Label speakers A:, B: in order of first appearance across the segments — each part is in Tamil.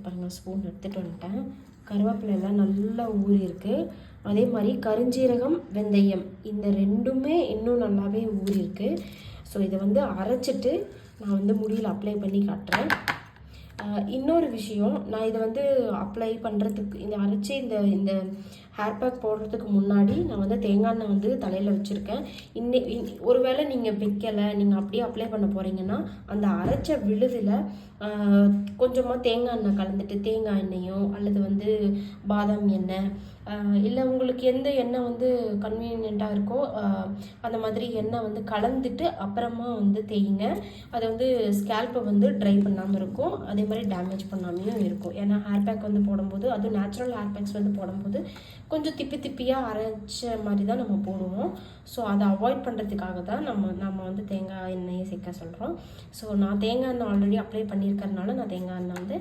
A: பாருங்கள் ஸ்பூன் எடுத்துகிட்டு வந்துட்டேன். கருவேப்பிலையெல்லாம் நல்லா ஊறி இருக்குது. அதே மாதிரி கருஞ்சீரகம், வெந்தயம் இந்த ரெண்டுமே இன்னும் நல்லாவே ஊறி இருக்குது. ஸோ இதை வந்து அரைச்சிட்டு நான் வந்து முடியில் அப்ளை பண்ணி காட்டுறேன். இன்னொரு விஷயம், நான் இதை வந்து அப்ளை பண்ணுறதுக்கு இந்த அரைச்சி இந்த ஹேர் பேக் போடுறதுக்கு முன்னாடி நான் வந்து தேங்காய் எண்ணெய் வந்து தலையில் வச்சுருக்கேன். ஒருவேளை நீங்கள் வைக்கலை, நீங்கள் அப்படியே அப்ளை பண்ண போகிறீங்கன்னா அந்த அரைச்ச விழுதில் கொஞ்சமாக தேங்காய் எண்ணெய் கலந்துட்டு, தேங்காய் எண்ணெயோ அல்லது வந்து பாதாம் எண்ணெய் இல்லை உங்களுக்கு எந்த எண்ணெய் வந்து கன்வீனியண்ட்டாக இருக்கோ அந்த மாதிரி எண்ணெய் வந்து கலந்துட்டு அப்புறமா வந்து தேய்ங்க. அதை வந்து ஸ்கேல்ப்பை வந்து ட்ரை பண்ணாமல் இருக்கும், அதே மாதிரி டேமேஜ் பண்ணாமையும் இருக்கும். ஏன்னா ஹேர் பேக் வந்து போடும்போது, அதுவும் நேச்சுரல் ஹேர் பேக்ஸ் வந்து போடும்போது கொஞ்சம் திப்பியாக அரைச்ச மாதிரி தான் நம்ம போடுவோம். ஸோ அதை அவாய்ட் பண்ணுறதுக்காக தான் நம்ம வந்து தேங்காய் எண்ணெயை சேர்க்க சொல்கிறோம். ஸோ நான் தேங்காய் எண்ணெய் ஆல்ரெடி அப்ளை பண்ணியிருக்கறனால நான் தேங்காய் எண்ணெய் வந்து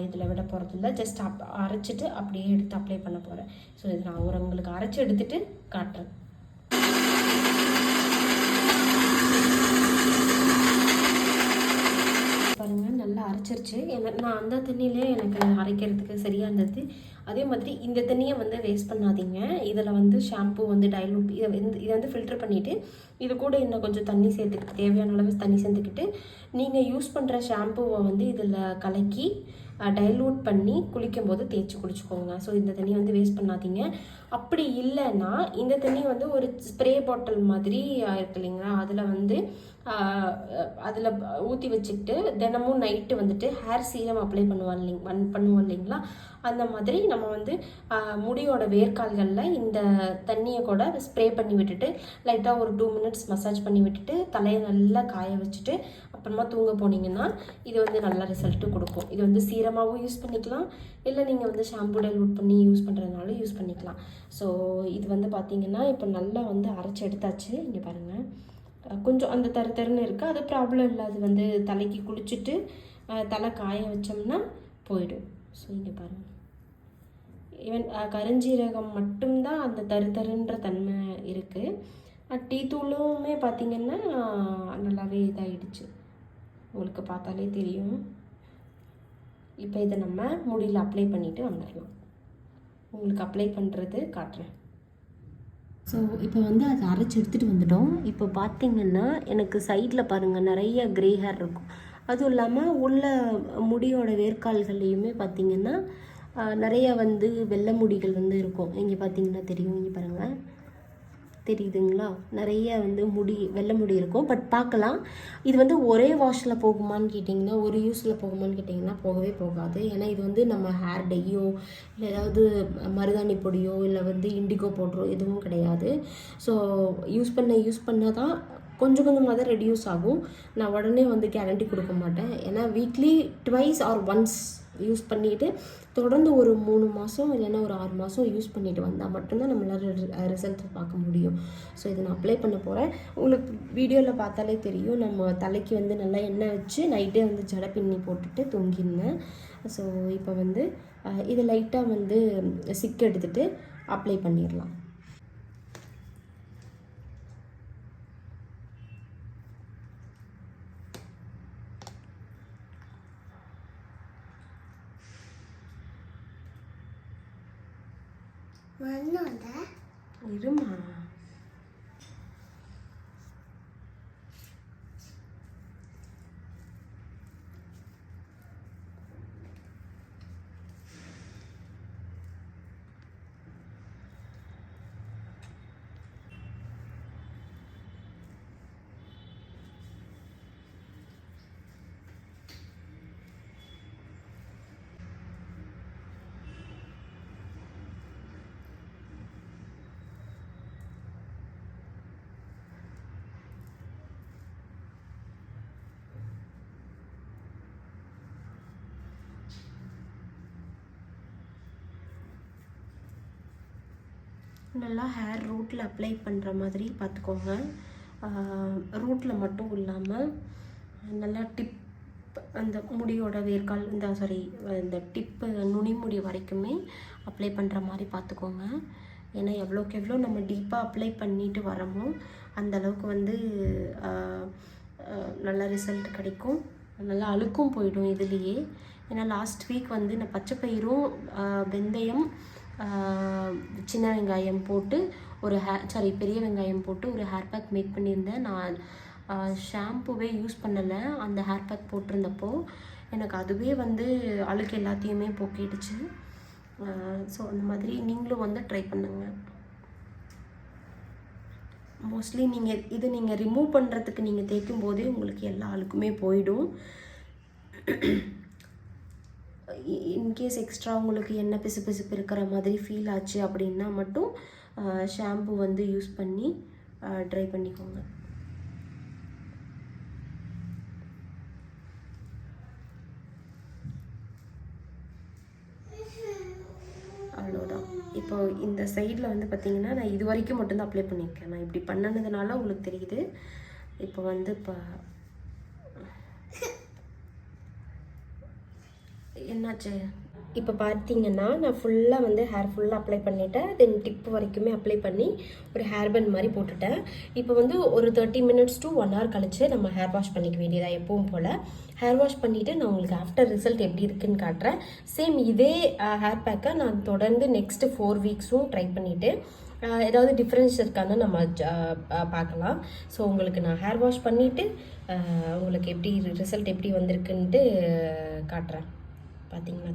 A: இதில் விட போகிறதில்ல. ஜஸ்ட் அரைச்சிட்டு அப்படியே எடுத்து அப்ளை பண்ண போகிறேன். ஸோ இது நான் உங்களுக்கு அரைச்சி எடுத்துகிட்டு காட்டுறேன். பாருங்கள் நல்லா அரைச்சிருச்சு. நான் அந்த தண்ணியிலே எனக்கு அரைக்கிறதுக்கு சரியாக இருந்தது. அதே மாதிரி இந்த தண்ணியை வந்து வேஸ்ட் பண்ணாதீங்க. இதில் வந்து ஷாம்பு வந்து டைலூட் இதை வந்து ஃபில்டர் பண்ணிவிட்டு இது கூட இன்னும் கொஞ்சம் தண்ணி சேர்த்துக்கிட்டு, தேவையான அளவு தண்ணி சேர்த்துக்கிட்டு நீங்கள் யூஸ் பண்ணுற ஷாம்புவை வந்து இதில் கலக்கி டைலூட் பண்ணி குளிக்கும் போது தேய்ச்சி குடிச்சுக்கோங்க. ஸோ இந்த தண்ணியை வந்து வேஸ்ட் பண்ணாதீங்க. அப்படி இல்லைன்னா இந்த தண்ணி வந்து ஒரு ஸ்ப்ரே பாட்டில் மாதிரி இருக்கு இல்லைங்களா, அதில் வந்து அதில் ஊற்றி வச்சுக்கிட்டு தினமும் நைட்டு வந்துட்டு ஹேர் சீரம் அப்ளை பண்ணுவோம் இல்லைங்களா, அந்த மாதிரி நம்ம வந்து முடியோட வேர்க்கால்களில் இந்த தண்ணியை கூட ஸ்ப்ரே பண்ணி விட்டுட்டு லைட்டாக ஒரு 2 மினிட்ஸ் மசாஜ் பண்ணி விட்டுட்டு தலையை நல்லா காய வச்சுட்டு அப்புறமா தூங்க போனீங்கன்னா இது வந்து நல்ல ரிசல்ட்டு கொடுக்கும். இது வந்து சீரமாகவும் யூஸ் பண்ணிக்கலாம், இல்லை நீங்கள் வந்து ஷாம்பு டைலூட் பண்ணி யூஸ் பண்ணுறதுனால யூஸ் பண்ணிக்கலாம். ஸோ இது வந்து பார்த்திங்கன்னா இப்போ நல்லா வந்து அரைச்சி எடுத்தாச்சு. இங்கே பாருங்கள் கொஞ்சம் அந்த தருன்னு இருக்குது, அது ப்ராப்ளம் இல்லை. அது வந்து தலைக்கு குளிச்சுட்டு தலை காய வச்சோம்னா போயிடும். ஸோ இங்கே பாருங்கள், ஈவன் கருஞ்சீரகம் மட்டும்தான் அந்த தருன்ற தன்மை இருக்குது. டீ தூளுமே பார்த்திங்கன்னா நல்லாவே இதாகிடுச்சு, உங்களுக்கு பார்த்தாலே தெரியும். இப்போ இதை நம்ம முடியில் அப்ளை பண்ணிவிட்டு வந்துடலாம். உங்களுக்கு அப்ளை பண்ணுறது காட்டுறேன். ஸோ இப்போ வந்து அதை அரைச்சி எடுத்துகிட்டு வந்துட்டோம். இப்போ பார்த்திங்கன்னா எனக்கு சைடில் பாருங்கள் நிறைய க்ரே ஹேர் இருக்கும். அதுவும் இல்லாமல் உள்ள முடியோட வேர்க்கால்கள்லையுமே பார்த்திங்கன்னா நிறைய வந்து வெள்ளை முடிகள் வந்து இருக்கும். இங்கே பார்த்திங்கன்னா தெரியும், இங்கே பாருங்கள் தெரியுதுங்களா, நிறைய வந்து வெள்ளை முடி இருக்கும். பட் பார்க்கலாம், இது வந்து ஒரே வாஷில் போகுமான்னு கேட்டிங்கன்னா, ஒரு யூஸில் போகுமான்னு கேட்டிங்கன்னா போகவே போகாது. ஏன்னா இது வந்து நம்ம ஹேர் டையோ இல்லை ஏதாவது மருதாணி பொடியோ இல்லை வந்து இண்டிகோ பவுட்ரோ எதுவும் கிடையாது. ஸோ யூஸ் பண்ண தான் கொஞ்சம் கொஞ்சமாக தான் ரெடியூஸ் ஆகும். நான் உடனே வந்து கேரண்டி கொடுக்க மாட்டேன். ஏன்னா வீக்லி 2 ஆர் ஒன்ஸ் யூஸ் பண்ணிவிட்டு தொடர்ந்து ஒரு 3 மாதம் இல்லைன்னா ஒரு 6 மாதம் யூஸ் பண்ணிட்டு வந்தால் மட்டும்தான் நம்மளால் ரிசல்ட் பார்க்க முடியும். ஸோ இதை நான் அப்ளை பண்ண போகிறேன். உங்களுக்கு வீடியோவில் பார்த்தாலே தெரியும், நம்ம தலைக்கு வந்து நல்லா எண்ணெய் வச்சு நைட்டே வந்து ஜடை பின்னி போட்டுட்டு தூங்கியிருந்தேன். ஸோ இப்போ வந்து இதை லைட்டாக வந்து சிக்கு எடுத்துகிட்டு அப்ளை பண்ணிடலாம். இருமா, நல்லா ஹேர் ரூட்டில் அப்ளை பண்ணுற மாதிரி பார்த்துக்கோங்க. ரூட்டில் மட்டும் இல்லாமல் நல்லா டிப் அந்த முடியோட வேர்க்கால் இந்த டிப்பு நுனிமுடி வரைக்குமே அப்ளை பண்ணுற மாதிரி பார்த்துக்கோங்க. ஏன்னா எவ்வளோக்கு எவ்வளோ நம்ம டீப்பாக அப்ளை பண்ணிட்டு வரோமோ அந்தளவுக்கு வந்து நல்ல ரிசல்ட் கிடைக்கும். நல்லா அழுக்கும் போயிடும் இதுலேயே. ஏன்னா லாஸ்ட் வீக் வந்து நான் பச்சை பயிரும் வெந்தயம் சின்ன வெங்காயம் போட்டு ஒரு பெரிய வெங்காயம் போட்டு ஒரு ஹேர் பேக் மேக் பண்ணியிருந்தேன். நான் ஷாம்புவே யூஸ் பண்ணலை அந்த ஹேர் பேக் போட்டிருந்தப்போ. எனக்கு அதுவே வந்து அழுக்கு எல்லாத்தையுமே போக்கிடுச்சு. ஸோ அந்த மாதிரி நீங்களும் வந்து ட்ரை பண்ணுங்கள். மோஸ்ட்லி நீங்கள் ரிமூவ் பண்ணுறதுக்கு நீங்கள் தேய்க்கும் போதே உங்களுக்கு எல்லா அழுக்குமே போயிடும். இன்கேஸ் எக்ஸ்ட்ரா உங்களுக்கு என்ன பிசுபிசுப்பு இருக்கிற மாதிரி ஃபீல் ஆச்சு அப்படின்னா மட்டும் ஷாம்பு வந்து யூஸ் பண்ணி ட்ரை பண்ணிக்கோங்க. அவ்வளோதான். இப்போ இந்த சைடில் வந்து பார்த்திங்கன்னா நான் இது வரைக்கும் மட்டும்தான் அப்ளை பண்ணியிருக்கேன். நான் இப்படி பண்ணினதுனால உங்களுக்கு தெரியுது. இப்போ வந்து என்னாச்சு இப்போ பார்த்தீங்கன்னா நான் ஃபுல்லாக வந்து ஹேர் ஃபுல்லாக அப்ளை பண்ணிவிட்டேன். தென் டிப்பு வரைக்குமே அப்ளை பண்ணி ஒரு ஹேர் பன் மாதிரி போட்டுட்டேன். இப்போ வந்து ஒரு 30 minutes to 1 hour கழிச்சு நம்ம ஹேர் வாஷ் பண்ணிக்க வேண்டியதாக எப்பவும் போல். ஹேர் வாஷ் பண்ணிவிட்டு நான் உங்களுக்கு ஆஃப்டர் ரிசல்ட் எப்படி இருக்குன்னு காட்டுறேன். சேம் இதே ஹேர் பேக்கை நான் தொடர்ந்து நெக்ஸ்ட்டு 4 weeksம் ட்ரை பண்ணிவிட்டு ஏதாவது டிஃப்ரென்ஸ் இருக்கான்னு நம்ம பார்க்கலாம். ஸோ உங்களுக்கு நான் ஹேர் வாஷ் பண்ணிவிட்டு உங்களுக்கு எப்படி ரிசல்ட் எப்படி வந்திருக்குன்ட்டு காட்டுறேன். பார்த்தீங்கன்னா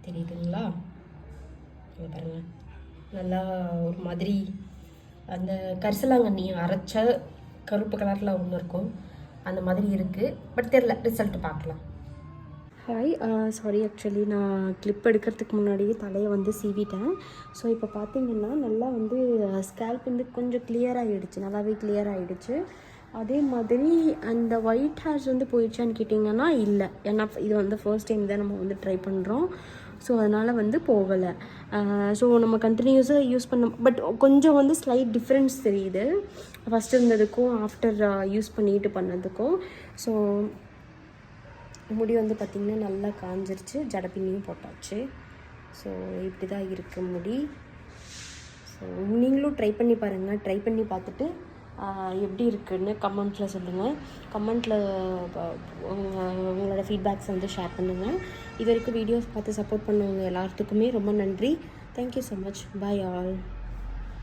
A: தெரியுதுங்களா? பாருங்கள், நல்லா ஒரு மாதிரி அந்த கரிசலாங்கண்ணி அரைச்ச கருப்பு கலரில் ஒன்று இருக்கும், அந்த மாதிரி இருக்குது. பட் தெரில, ரிசல்ட் பார்க்கலாம். ஹாய், சாரி, ஆக்சுவலி நான் கிளிப் எடுக்கிறதுக்கு முன்னாடியே தலையை வந்து சீவிட்டேன். ஸோ இப்போ பார்த்தீங்கன்னா நல்லா வந்து ஸ்கேல்ப் வந்து கொஞ்சம் கிளியர் ஆகிடுச்சு, நல்லாவே கிளியர் ஆகிடுச்சு. அதே மாதிரி அந்த ஒயிட் ஹேர்ஸ் வந்து போயிடுச்சான்னு கேட்டிங்கன்னா இல்லை. ஏன்னா இது வந்து ஃபர்ஸ்ட் டைம் தான் நம்ம வந்து ட்ரை பண்ணுறோம். ஸோ அதனால் வந்து போகலை. ஸோ நம்ம கண்டினியூஸாக யூஸ் பண்ண பட் கொஞ்சம் வந்து ஸ்லைட் டிஃப்ரென்ஸ் தெரியுது ஃபஸ்ட்டு இருந்ததுக்கும் ஆஃப்டர் யூஸ் பண்ணிட்டு பண்ணதுக்கும். ஸோ முடி வந்து பார்த்திங்கன்னா நல்லா காஞ்சிருச்சு, ஜடப்பின்னியும் போட்டாச்சு. ஸோ இப்படி தான் இருக்குது முடி. ஸோ நீங்களும் ட்ரை பண்ணி பாருங்கள். ட்ரை பண்ணி பார்த்துட்டு எப்படி இருக்குன்னு கமெண்ட்டில் சொல்லுங்கள். கமெண்ட்டில் உங்களோட ஃபீட்பேக்ஸை வந்து ஷேர் பண்ணுங்கள். இது வரைக்கும் வீடியோஸ் பார்த்து சப்போர்ட் பண்ணுவவங்க எல்லாத்துக்குமே ரொம்ப நன்றி. Thank you so much. Bye all.